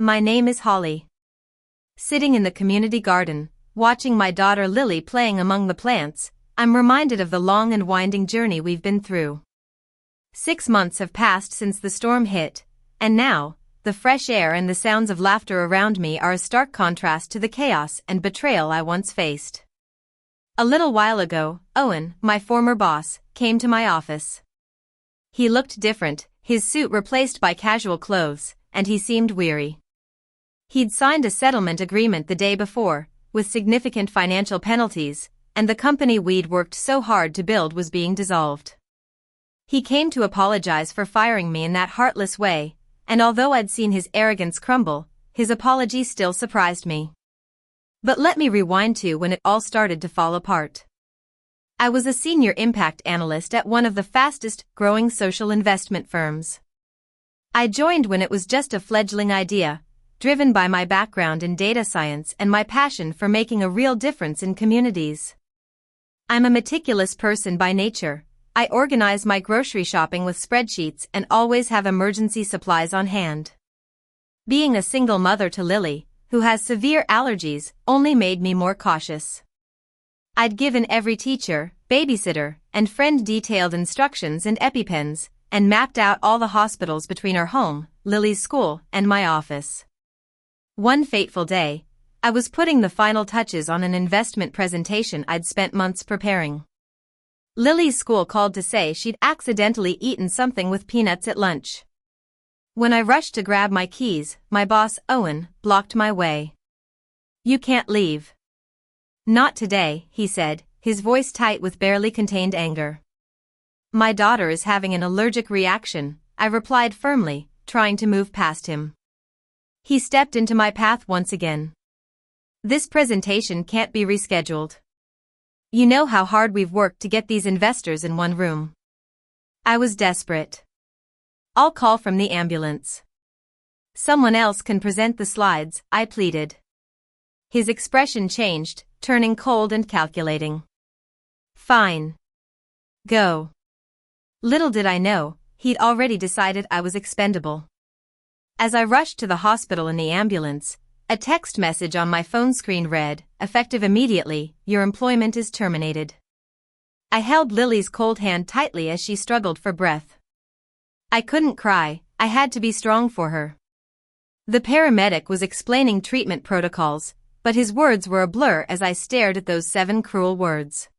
My name is Holly. Sitting in the community garden, watching my daughter Lily playing among the plants, I'm reminded of the long and winding journey we've been through. 6 months have passed since the storm hit, and now, the fresh air and the sounds of laughter around me are a stark contrast to the chaos and betrayal I once faced. A little while ago, Owen, my former boss, came to my office. He looked different, his suit replaced by casual clothes, and he seemed weary. He'd signed a settlement agreement the day before, with significant financial penalties, and the company we'd worked so hard to build was being dissolved. He came to apologize for firing me in that heartless way, and although I'd seen his arrogance crumble, his apology still surprised me. But let me rewind to when it all started to fall apart. I was a senior impact analyst at one of the fastest growing social investment firms. I joined when it was just a fledgling idea, driven by my background in data science and my passion for making a real difference in communities. I'm a meticulous person by nature. I organize my grocery shopping with spreadsheets and always have emergency supplies on hand. Being a single mother to Lily, who has severe allergies, only made me more cautious. I'd given every teacher, babysitter, and friend detailed instructions and EpiPens, and mapped out all the hospitals between our home, Lily's school, and my office. One fateful day, I was putting the final touches on an investment presentation I'd spent months preparing. Lily's school called to say she'd accidentally eaten something with peanuts at lunch. When I rushed to grab my keys, my boss, Owen, blocked my way. "You can't leave." "Not today," he said, his voice tight with barely contained anger. "My daughter is having an allergic reaction," I replied firmly, trying to move past him. He stepped into my path once again. "This presentation can't be rescheduled. You know how hard we've worked to get these investors in one room." I was desperate. "I'll call from the ambulance." "Someone else can present the slides," I pleaded. His expression changed, turning cold and calculating. "Fine. Go." Little did I know, he'd already decided I was expendable. As I rushed to the hospital in the ambulance, a text message on my phone screen read, "Effective immediately, your employment is terminated." I held Lily's cold hand tightly as she struggled for breath. I couldn't cry, I had to be strong for her. The paramedic was explaining treatment protocols, but his words were a blur as I stared at those 7 cruel words.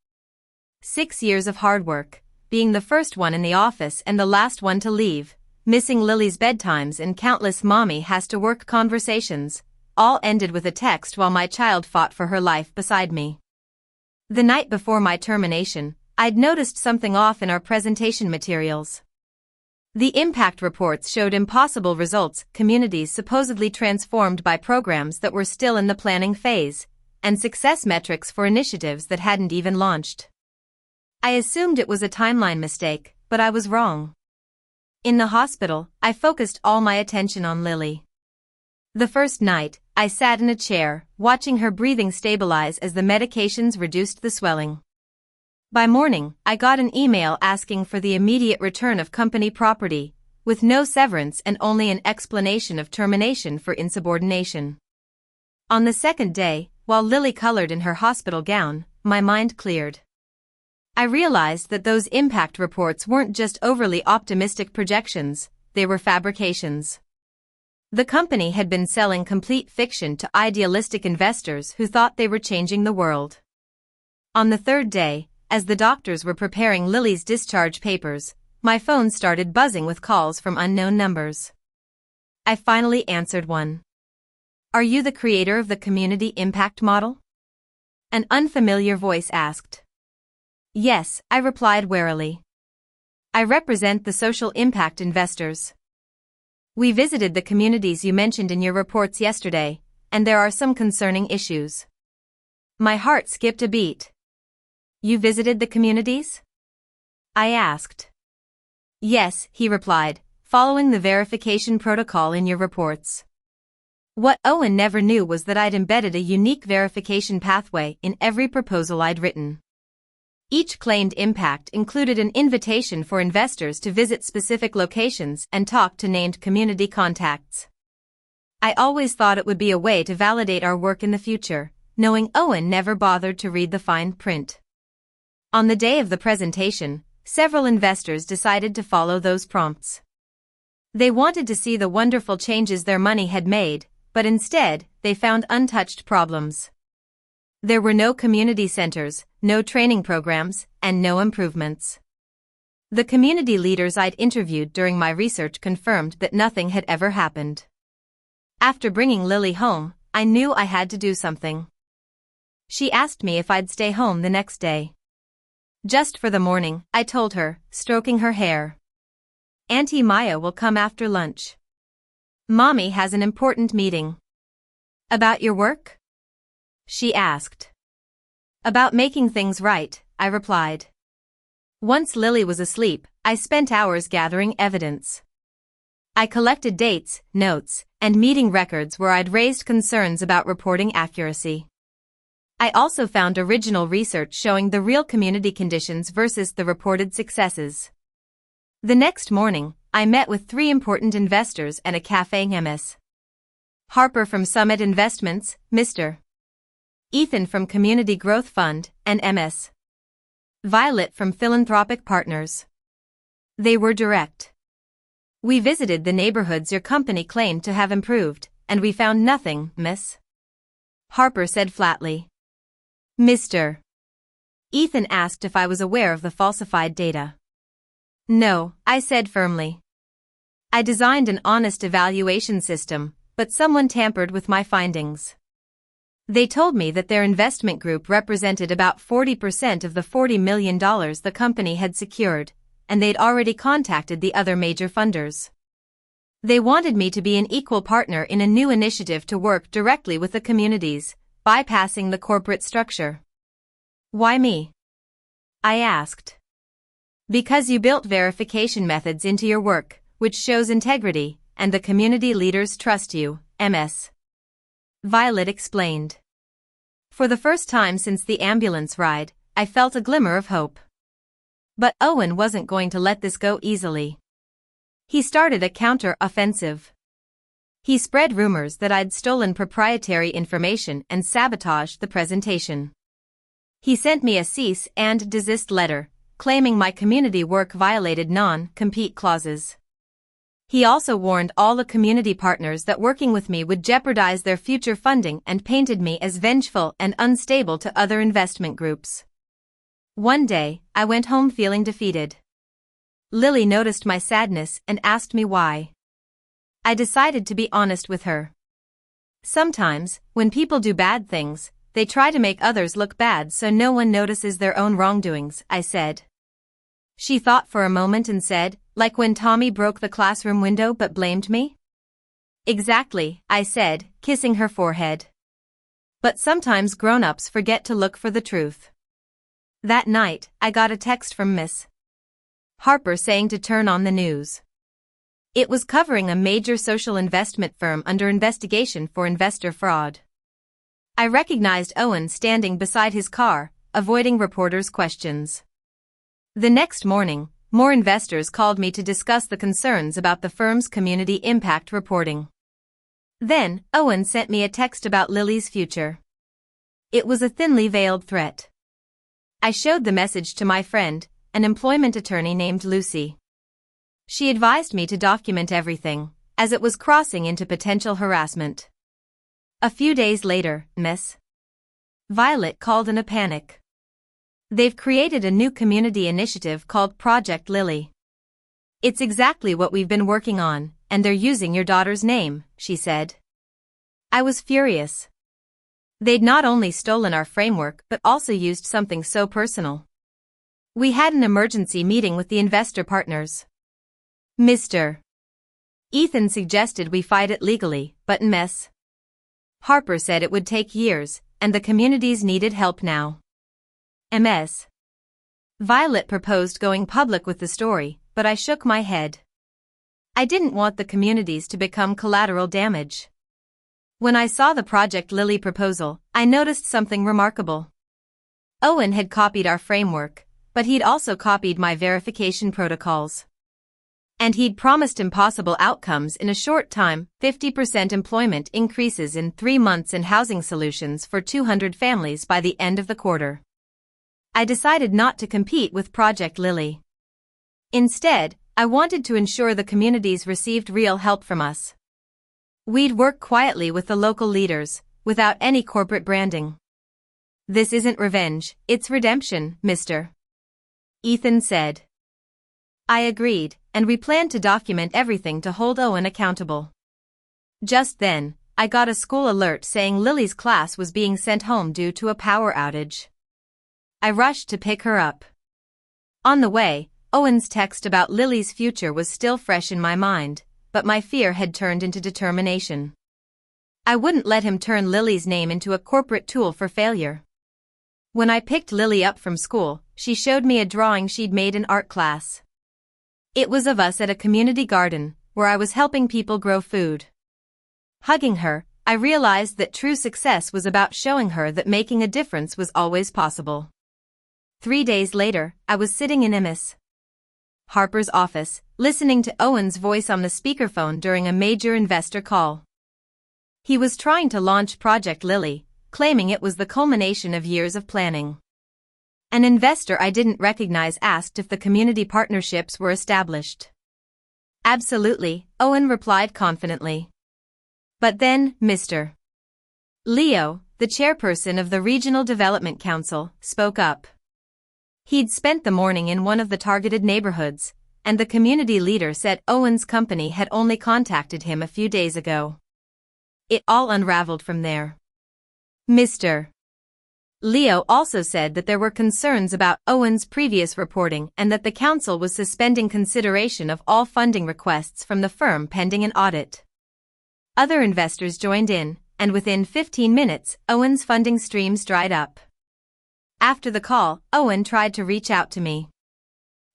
6 years of hard work, being the first one in the office and the last one to leave, missing Lily's bedtimes and countless mommy has to work conversations, all ended with a text while my child fought for her life beside me. The night before my termination, I'd noticed something off in our presentation materials. The impact reports showed impossible results, communities supposedly transformed by programs that were still in the planning phase, and success metrics for initiatives that hadn't even launched. I assumed it was a timeline mistake, but I was wrong. In the hospital, I focused all my attention on Lily. The first night, I sat in a chair, watching her breathing stabilize as the medications reduced the swelling. By morning, I got an email asking for the immediate return of company property, with no severance and only an explanation of termination for insubordination. On the second day, while Lily colored in her hospital gown, my mind cleared. I realized that those impact reports weren't just overly optimistic projections, they were fabrications. The company had been selling complete fiction to idealistic investors who thought they were changing the world. On the third day, as the doctors were preparing Lily's discharge papers, my phone started buzzing with calls from unknown numbers. I finally answered one. "Are you the creator of the community impact model?" An unfamiliar voice asked. "Yes," I replied warily. "I represent the social impact investors. We visited the communities you mentioned in your reports yesterday, and there are some concerning issues." My heart skipped a beat. "You visited the communities?" I asked. "Yes," he replied, "following the verification protocol in your reports." What Owen never knew was that I'd embedded a unique verification pathway in every proposal I'd written. Each claimed impact included an invitation for investors to visit specific locations and talk to named community contacts. I always thought it would be a way to validate our work in the future, knowing Owen never bothered to read the fine print. On the day of the presentation, several investors decided to follow those prompts. They wanted to see the wonderful changes their money had made, but instead, they found untouched problems. There were no community centers, no training programs, and no improvements. The community leaders I'd interviewed during my research confirmed that nothing had ever happened. After bringing Lily home, I knew I had to do something. She asked me if I'd stay home the next day. Just for the morning, I told her, stroking her hair. Auntie Maya will come after lunch. Mommy has an important meeting. About your work? She asked. About making things right, I replied. Once Lily was asleep, I spent hours gathering evidence. I collected dates, notes, and meeting records where I'd raised concerns about reporting accuracy. I also found original research showing the real community conditions versus the reported successes. The next morning, I met with 3 important investors at a cafe. MS. Harper from Summit Investments, Mr. Ethan from Community Growth Fund, and MS. Violet from Philanthropic Partners. They were direct. We visited the neighborhoods your company claimed to have improved, and we found nothing, Miss. Harper said flatly. Mr. Ethan asked if I was aware of the falsified data. No, I said firmly. I designed an honest evaluation system, but someone tampered with my findings. They told me that their investment group represented about 40% of the $40 million the company had secured, and they'd already contacted the other major funders. They wanted me to be an equal partner in a new initiative to work directly with the communities, bypassing the corporate structure. Why me? I asked. Because you built verification methods into your work, which shows integrity, and the community leaders trust you, MS. Violet explained. For the first time since the ambulance ride, I felt a glimmer of hope. But Owen wasn't going to let this go easily. He started a counter-offensive. He spread rumors that I'd stolen proprietary information and sabotaged the presentation. He sent me a cease and desist letter, claiming my community work violated non-compete clauses. He also warned all the community partners that working with me would jeopardize their future funding and painted me as vengeful and unstable to other investment groups. One day, I went home feeling defeated. Lily noticed my sadness and asked me why. I decided to be honest with her. Sometimes, when people do bad things, they try to make others look bad so no one notices their own wrongdoings, I said. She thought for a moment and said, like when Tommy broke the classroom window but blamed me? Exactly, I said, kissing her forehead. But sometimes grown-ups forget to look for the truth. That night, I got a text from Miss Harper saying to turn on the news. It was covering a major social investment firm under investigation for investor fraud. I recognized Owen standing beside his car, avoiding reporters' questions. The next morning, more investors called me to discuss the concerns about the firm's community impact reporting. Then, Owen sent me a text about Lily's future. It was a thinly veiled threat. I showed the message to my friend, an employment attorney named Lucy. She advised me to document everything, as it was crossing into potential harassment. A few days later, Miss Violet called in a panic. They've created a new community initiative called Project Lily. It's exactly what we've been working on, and they're using your daughter's name, she said. I was furious. They'd not only stolen our framework but also used something so personal. We had an emergency meeting with the investor partners. Mr. Ethan suggested we fight it legally, but Ms. Harper said it would take years, and the communities needed help now. Ms. Violet proposed going public with the story, but I shook my head. I didn't want the communities to become collateral damage. When I saw the Project Lily proposal, I noticed something remarkable. Owen had copied our framework, but he'd also copied my verification protocols. And he'd promised impossible outcomes in a short time: 50% employment increases in 3 months and housing solutions for 200 families by the end of the quarter. I decided not to compete with Project Lily. Instead, I wanted to ensure the communities received real help from us. We'd work quietly with the local leaders, without any corporate branding. "This isn't revenge, it's redemption, Mr. Ethan said. I agreed, and we planned to document everything to hold Owen accountable. Just then, I got a school alert saying Lily's class was being sent home due to a power outage. I rushed to pick her up. On the way, Owen's text about Lily's future was still fresh in my mind, but my fear had turned into determination. I wouldn't let him turn Lily's name into a corporate tool for failure. When I picked Lily up from school, she showed me a drawing she'd made in art class. It was of us at a community garden, where I was helping people grow food. Hugging her, I realized that true success was about showing her that making a difference was always possible. 3 days later, I was sitting in Ms. Harper's office, listening to Owen's voice on the speakerphone during a major investor call. He was trying to launch Project Lily, claiming it was the culmination of years of planning. An investor I didn't recognize asked if the community partnerships were established. "Absolutely," Owen replied confidently. But then, Mr. Leo, the chairperson of the Regional Development Council, spoke up. He'd spent the morning in one of the targeted neighborhoods, and the community leader said Owen's company had only contacted him a few days ago. It all unraveled from there. Mr. Leo also said that there were concerns about Owen's previous reporting and that the council was suspending consideration of all funding requests from the firm pending an audit. Other investors joined in, and within 15 minutes, Owen's funding streams dried up. After the call, Owen tried to reach out to me.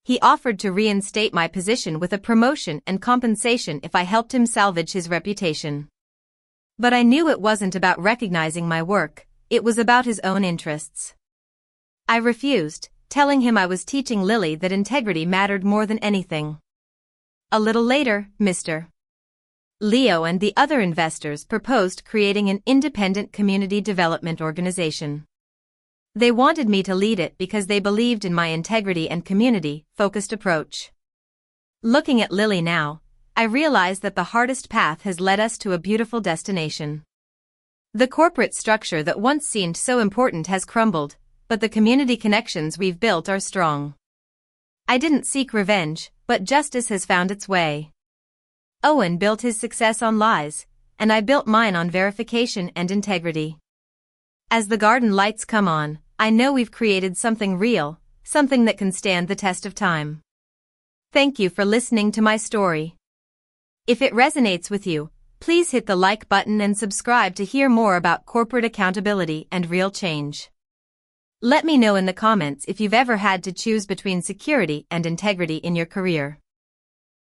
He offered to reinstate my position with a promotion and compensation if I helped him salvage his reputation. But I knew it wasn't about recognizing my work, it was about his own interests. I refused, telling him I was teaching Lily that integrity mattered more than anything. A little later, Mr. Leo and the other investors proposed creating an independent community development organization. They wanted me to lead it because they believed in my integrity and community-focused approach. Looking at Lily now, I realize that the hardest path has led us to a beautiful destination. The corporate structure that once seemed so important has crumbled, but the community connections we've built are strong. I didn't seek revenge, but justice has found its way. Owen built his success on lies, and I built mine on verification and integrity. As the garden lights come on, I know we've created something real, something that can stand the test of time. Thank you for listening to my story. If it resonates with you, please hit the like button and subscribe to hear more about corporate accountability and real change. Let me know in the comments if you've ever had to choose between security and integrity in your career.